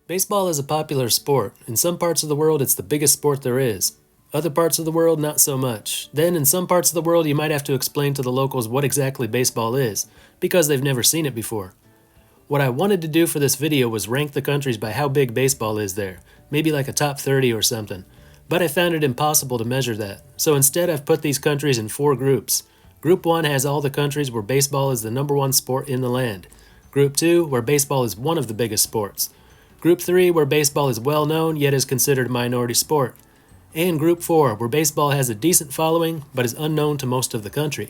Baseball is a popular sport. In some parts of the world, it's the biggest sport there is. Other parts of the world, not so much. Then, in some parts of the world, you might have to explain to the locals what exactly baseball is, because they've never seen it before. What I wanted to do for this video was rank the countries by how big baseball is there, maybe like a top 30 or something. But I found it impossible to measure that, so instead I've put these countries in 4 groups. Group 1 has all the countries where baseball is the number 1 sport in the land. Group 2, where baseball is one of the biggest sports. Group 3, where baseball is well known yet is considered a minority sport. And Group 4, where baseball has a decent following but is unknown to most of the country.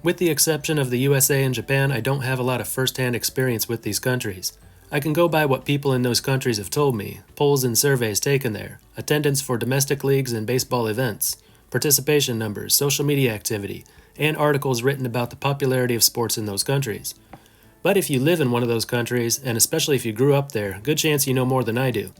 With the exception of the USA and Japan, I don't have a lot of first-hand experience with these countries. I can go by what people in those countries have told me, polls and surveys taken there, attendance for domestic leagues and baseball events, participation numbers, social media activity, and articles written about the popularity of sports in those countries. But if you live in one of those countries, and especially if you grew up there, good chance you know more than I do.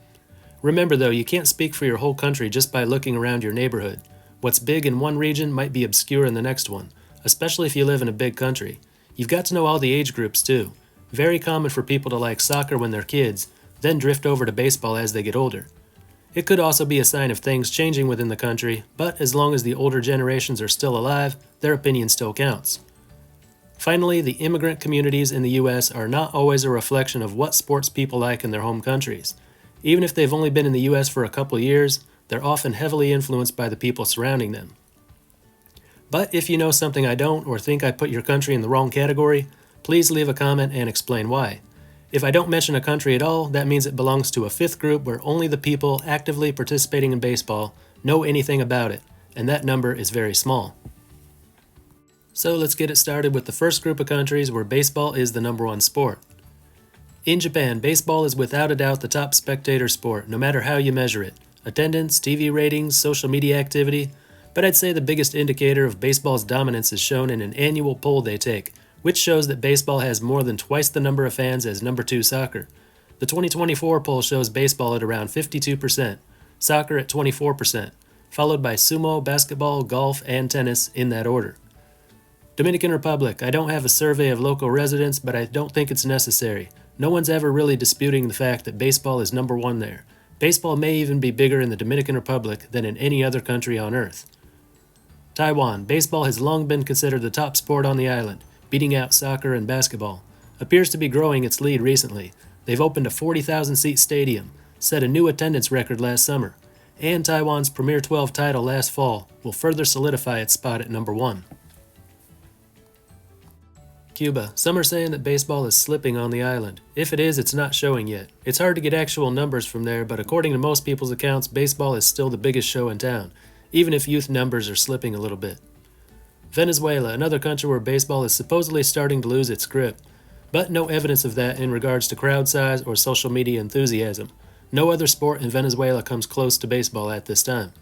Remember though, you can't speak for your whole country just by looking around your neighborhood. What's big in one region might be obscure in the next one, especially if you live in a big country. You've got to know all the age groups too. Very common for people to like soccer when they're kids, then drift over to baseball as they get older. It could also be a sign of things changing within the country, but as long as the older generations are still alive, their opinion still counts. Finally, the immigrant communities in the US are not always a reflection of what sports people like in their home countries. Even if they've only been in the US for a couple years, they're often heavily influenced by the people surrounding them. But if you know something I don't or think I put your country in the wrong category, please leave a comment and explain why. If I don't mention a country at all, that means it belongs to a 5th group where only the people actively participating in baseball know anything about it, and that number is very small. So let's get it started with the first group of countries where baseball is the number 1 sport. In Japan, baseball is without a doubt the top spectator sport, no matter how you measure it. Attendance, TV ratings, social media activity, but I'd say the biggest indicator of baseball's dominance is shown in an annual poll they take, which shows that baseball has more than twice the number of fans as number 2 soccer. The 2024 poll shows baseball at around 52%, soccer at 24%, followed by sumo, basketball, golf, and tennis in that order. Dominican Republic, I don't have a survey of local residents, but I don't think it's necessary. No one's ever really disputing the fact that baseball is number 1 there. Baseball may even be bigger in the Dominican Republic than in any other country on earth. Taiwan, baseball has long been considered the top sport on the island, beating out soccer and basketball. Appears to be growing its lead recently. They've opened a 40,000-seat stadium, set a new attendance record last summer, and Taiwan's Premier 12 title last fall will further solidify its spot at number 1. Cuba. Some are saying that baseball is slipping on the island. If it is, it's not showing yet. It's hard to get actual numbers from there, but according to most people's accounts, baseball is still the biggest show in town, even if youth numbers are slipping a little bit. Venezuela, another country where baseball is supposedly starting to lose its grip, but no evidence of that in regards to crowd size or social media enthusiasm. No other sport in Venezuela comes close to baseball at this time.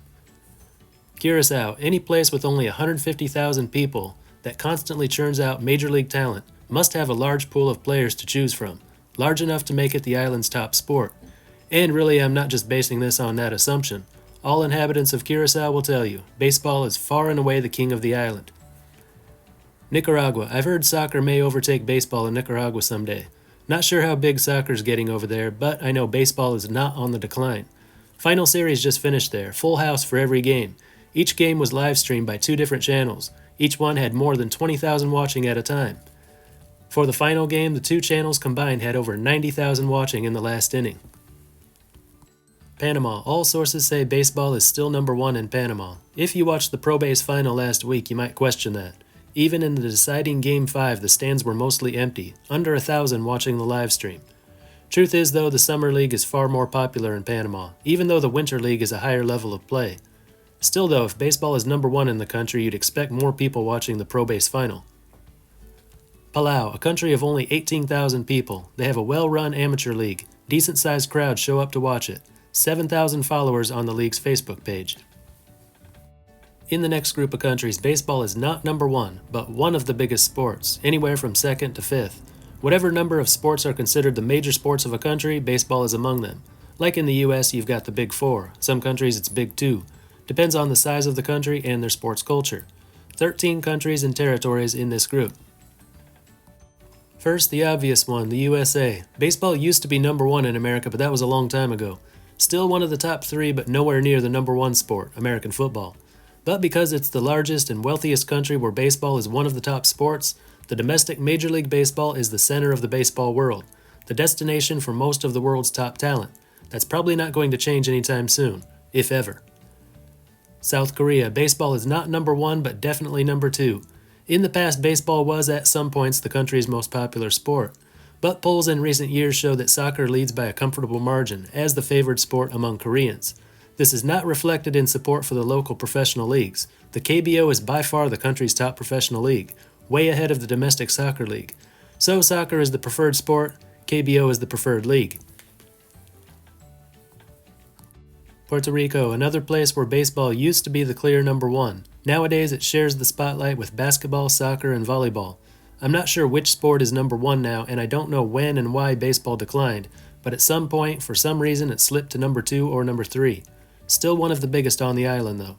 Curacao, any place with only 150,000 people that constantly churns out major league talent, must have a large pool of players to choose from, large enough to make it the island's top sport. And really, I'm not just basing this on that assumption. All inhabitants of Curacao will tell you, baseball is far and away the king of the island. Nicaragua. I've heard soccer may overtake baseball in Nicaragua someday. Not sure how big soccer's getting over there, but I know baseball is not on the decline. Final series just finished there, full house for every game. Each game was live streamed by 2 different channels. Each one had more than 20,000 watching at a time. For the final game, the 2 channels combined had over 90,000 watching in the last inning. Panama. All sources say baseball is still number 1 in Panama. If you watched the Pro Base final last week, you might question that. Even in the deciding Game 5, the stands were mostly empty, under 1,000 watching the live stream. Truth is, though, the Summer League is far more popular in Panama, even though the Winter League is a higher level of play. Still though, if baseball is number 1 in the country, you'd expect more people watching the Pro Base final. Palau, a country of only 18,000 people. They have a well-run amateur league. Decent-sized crowds show up to watch it. 7,000 followers on the league's Facebook page. In the next group of countries, baseball is not number 1, but one of the biggest sports, anywhere from 2nd to 5th. Whatever number of sports are considered the major sports of a country, baseball is among them. Like in the US, you've got the Big 4. Some countries it's Big 2. Depends on the size of the country and their sports culture. 13 countries and territories in this group. First, the obvious one, the USA. Baseball used to be number one in America, but that was a long time ago. Still one of the top three, but nowhere near the number one sport, American football. But because it's the largest and wealthiest country where baseball is one of the top sports, the domestic Major League Baseball is the center of the baseball world, the destination for most of the world's top talent. That's probably not going to change anytime soon, if ever. South Korea. Baseball is not number one, but definitely number two. In the past, baseball was at some points the country's most popular sport, but polls in recent years show that soccer leads by a comfortable margin as the favored sport among Koreans. This is not reflected in support for the local professional leagues. The KBO is by far the country's top professional league, way ahead of the domestic soccer league. So soccer is the preferred sport, KBO is the preferred league. Puerto Rico, another place where baseball used to be the clear number one. Nowadays it shares the spotlight with basketball, soccer, and volleyball. I'm not sure which sport is number one now, and I don't know when and why baseball declined, but at some point, for some reason, it slipped to number two or number three. Still one of the biggest on the island, though.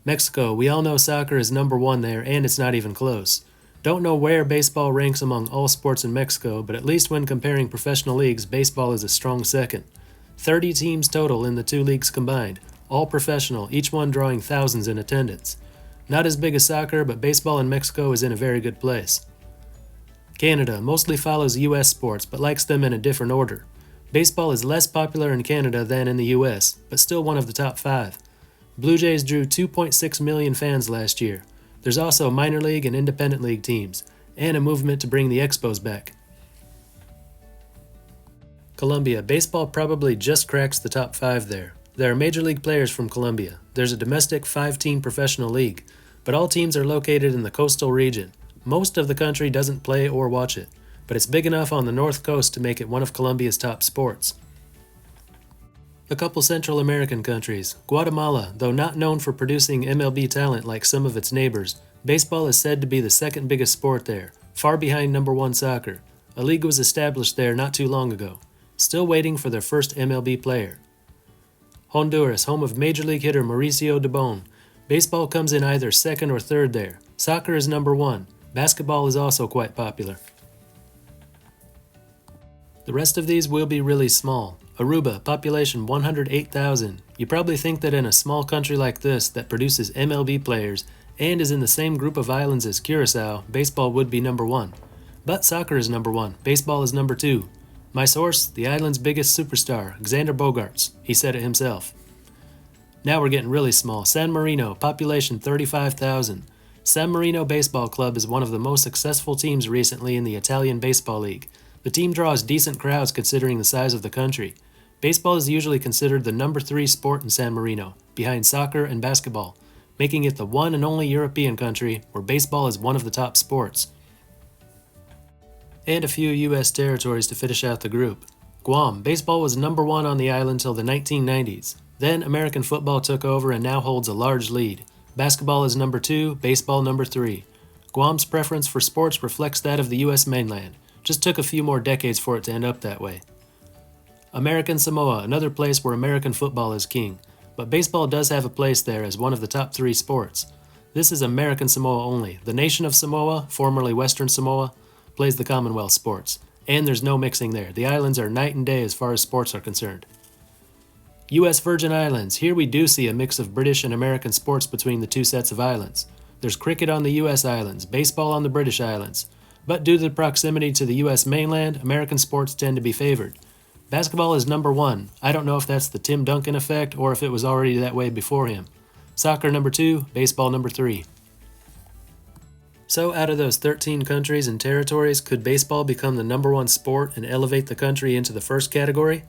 Mexico, we all know soccer is number one there, and it's not even close. Don't know where baseball ranks among all sports in Mexico, but at least when comparing professional leagues, baseball is a strong second. 30 teams total in the two leagues combined, all professional, each one drawing thousands in attendance. Not as big as soccer, but baseball in Mexico is in a very good place. Canada mostly follows U.S. sports, but likes them in a different order. Baseball is less popular in Canada than in the U.S., but still one of the top five. Blue Jays drew 2.6 million fans last year. There's also minor league and independent league teams, and a movement to bring the Expos back. Colombia. Baseball probably just cracks the top five there. There are major league players from Colombia. There's a domestic 5-team professional league, but all teams are located in the coastal region. Most of the country doesn't play or watch it, but it's big enough on the north coast to make it one of Colombia's top sports. A couple Central American countries. Guatemala, though not known for producing MLB talent like some of its neighbors, baseball is said to be the second biggest sport there, far behind number one soccer. A league was established there not too long ago. Still waiting for their first MLB player. Honduras, home of Major League hitter Mauricio Dubon. Baseball comes in either second or third there. Soccer is number one. Basketball is also quite popular. The rest of these will be really small. Aruba, population 108,000. You probably think that in a small country like this that produces MLB players and is in the same group of islands as Curacao, baseball would be number one. But soccer is number one. Baseball is number two. My source, the island's biggest superstar, Xander Bogaerts. He said it himself. Now we're getting really small. San Marino, population 35,000. San Marino Baseball Club is one of the most successful teams recently in the Italian Baseball League. The team draws decent crowds considering the size of the country. Baseball is usually considered the number 3 sport in San Marino, behind soccer and basketball, making it the one and only European country where baseball is one of the top sports. And a few U.S. territories to finish out the group. Guam. Baseball was number one on the island till the 1990s. Then American football took over and now holds a large lead. Basketball is number 2, baseball number 3. Guam's preference for sports reflects that of the U.S. mainland. Just took a few more decades for it to end up that way. American Samoa, another place where American football is king. But baseball does have a place there as one of the top 3 sports. This is American Samoa only. The nation of Samoa, formerly Western Samoa, plays the Commonwealth sports, and there's no mixing there. The islands are night and day as far as sports are concerned. U.S. Virgin Islands. Here we do see a mix of British and American sports between the two sets of islands. There's cricket on the U.S. islands, baseball on the British islands, but due to the proximity to the U.S. mainland, American sports tend to be favored. Basketball is number 1. I don't know if that's the Tim Duncan effect or if it was already that way before him. Soccer number 2, baseball number 3. So out of those 13 countries and territories, could baseball become the number 1 sport and elevate the country into the first category?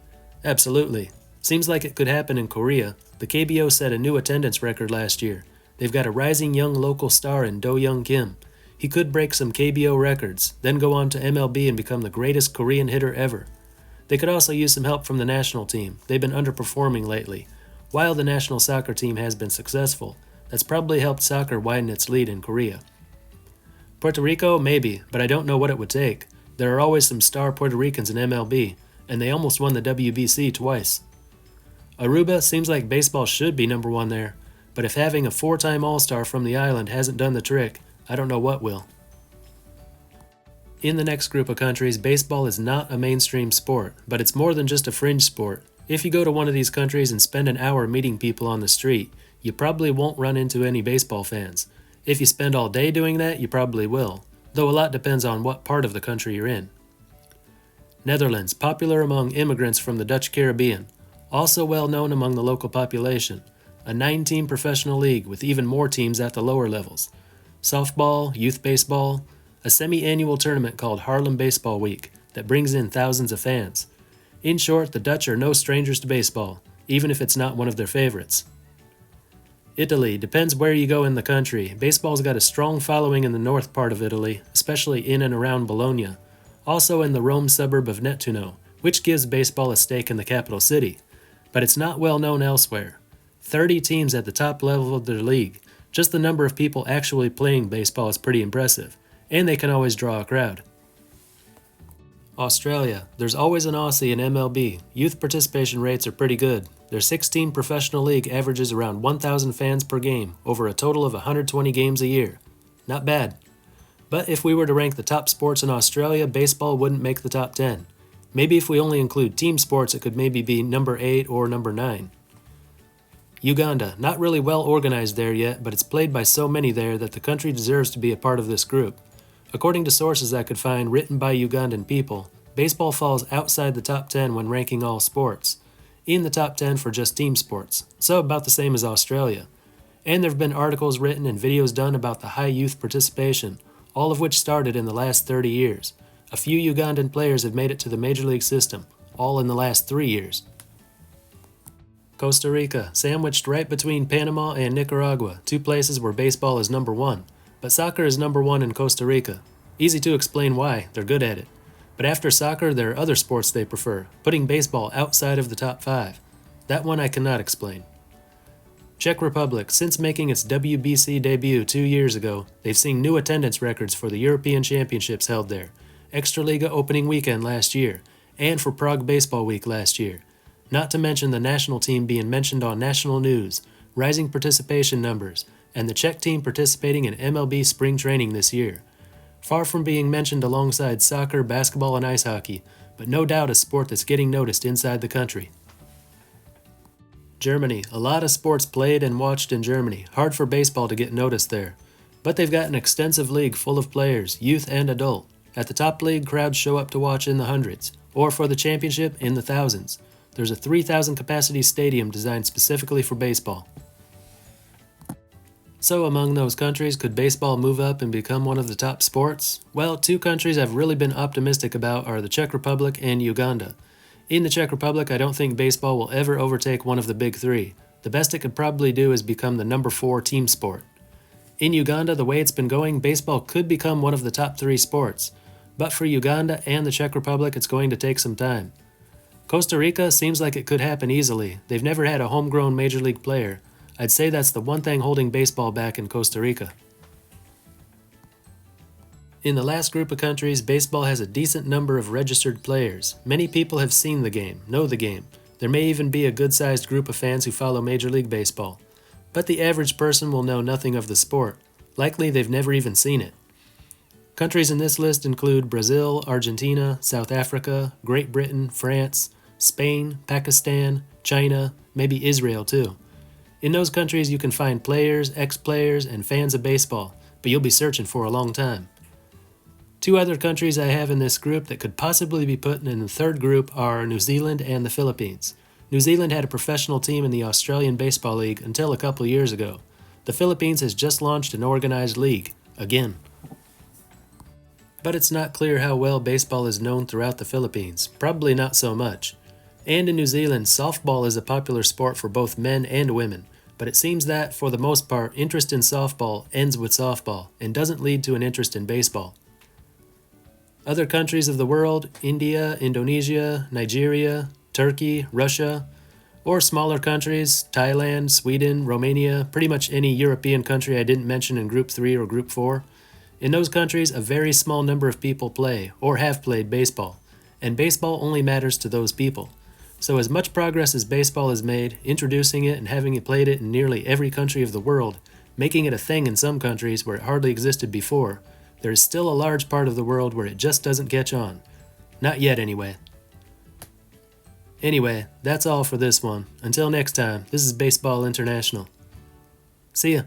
Absolutely. Seems like it could happen in Korea. The KBO set a new attendance record last year. They've got a rising young local star in Do-Young Kim. He could break some KBO records, then go on to MLB and become the greatest Korean hitter ever. They could also use some help from the national team. They've been underperforming lately. While the national soccer team has been successful, that's probably helped soccer widen its lead in Korea. Puerto Rico, maybe, but I don't know what it would take. There are always some star Puerto Ricans in MLB, and they almost won the WBC twice. Aruba seems like baseball should be number 1 there, but if having a 4-time All-Star from the island hasn't done the trick, I don't know what will. In the next group of countries, baseball is not a mainstream sport, but it's more than just a fringe sport. If you go to one of these countries and spend an hour meeting people on the street, you probably won't run into any baseball fans. If you spend all day doing that, you probably will, though a lot depends on what part of the country you're in. Netherlands, popular among immigrants from the Dutch Caribbean, also well known among the local population. A 9-team professional league with even more teams at the lower levels. Softball, youth baseball, a semi-annual tournament called Haarlem Baseball Week that brings in thousands of fans. In short, the Dutch are no strangers to baseball, even if it's not one of their favorites. Italy, depends where you go in the country. Baseball's got a strong following in the north part of Italy, especially in and around Bologna. Also in the Rome suburb of Nettuno, which gives baseball a stake in the capital city. But it's not well known elsewhere. 30 teams at the top level of their league. Just the number of people actually playing baseball is pretty impressive, and they can always draw a crowd. Australia, there's always an Aussie in MLB. Youth participation rates are pretty good. Their 16 professional league averages around 1,000 fans per game, over a total of 120 games a year. Not bad. But if we were to rank the top sports in Australia, baseball wouldn't make the top 10. Maybe if we only include team sports, it could maybe be number 8 or number 9. Uganda, not really well organized there yet, but it's played by so many there that the country deserves to be a part of this group. According to sources I could find written by Ugandan people, baseball falls outside the top 10 when ranking all sports, in the top 10 for just team sports, so about the same as Australia. And there have been articles written and videos done about the high youth participation, all of which started in the last 30 years. A few Ugandan players have made it to the Major League system, all in the last 3 years. Costa Rica, sandwiched right between Panama and Nicaragua, two places where baseball is number 1. But soccer is number 1 in Costa Rica. Easy to explain why, they're good at it. But after soccer, there are other sports they prefer, putting baseball outside of the top 5. That one I cannot explain. Czech Republic, since making its WBC debut 2 years ago, they've seen new attendance records for the European Championships held there, Extraliga opening weekend last year, and for Prague Baseball Week last year. Not to mention the national team being mentioned on national news, rising participation numbers, and the Czech team participating in MLB spring training this year. Far from being mentioned alongside soccer, basketball, and ice hockey, but no doubt a sport that's getting noticed inside the country. Germany, a lot of sports played and watched in Germany, hard for baseball to get noticed there. But they've got an extensive league full of players, youth and adult. At the top league, crowds show up to watch in the hundreds, or for the championship, in the thousands. There's a 3,000 capacity stadium designed specifically for baseball. So among those countries, could baseball move up and become one of the top sports? Well, 2 countries I've really been optimistic about are the Czech Republic and Uganda. In the Czech Republic, I don't think baseball will ever overtake one of the big 3. The best it could probably do is become the number 4 team sport. In Uganda, the way it's been going, baseball could become one of the top 3 sports. But for Uganda and the Czech Republic, it's going to take some time. Costa Rica seems like it could happen easily. They've never had a homegrown major league player. I'd say that's the one thing holding baseball back in Costa Rica. In the last group of countries, baseball has a decent number of registered players. Many people have seen the game, know the game. There may even be a good-sized group of fans who follow Major League Baseball. But the average person will know nothing of the sport. Likely they've never even seen it. Countries in this list include Brazil, Argentina, South Africa, Great Britain, France, Spain, Pakistan, China, maybe Israel too. In those countries you can find players, ex-players, and fans of baseball, but you'll be searching for a long time. 2 other countries I have in this group that could possibly be put in the third group are New Zealand and the Philippines. New Zealand had a professional team in the Australian Baseball League until a couple years ago. The Philippines has just launched an organized league, again. But it's not clear how well baseball is known throughout the Philippines, probably not so much. And in New Zealand, softball is a popular sport for both men and women, but it seems that, for the most part, interest in softball ends with softball and doesn't lead to an interest in baseball. Other countries of the world, India, Indonesia, Nigeria, Turkey, Russia, or smaller countries, Thailand, Sweden, Romania, pretty much any European country I didn't mention in Group 3 or Group 4. In those countries, a very small number of people play, or have played baseball, and baseball only matters to those people. So as much progress as baseball has made, introducing it and having it played it in nearly every country of the world, making it a thing in some countries where it hardly existed before, There is still a large part of the world where it just doesn't catch on. Not yet, anyway. Anyway, that's all for this one. Until next time, this is Baseball International. See ya.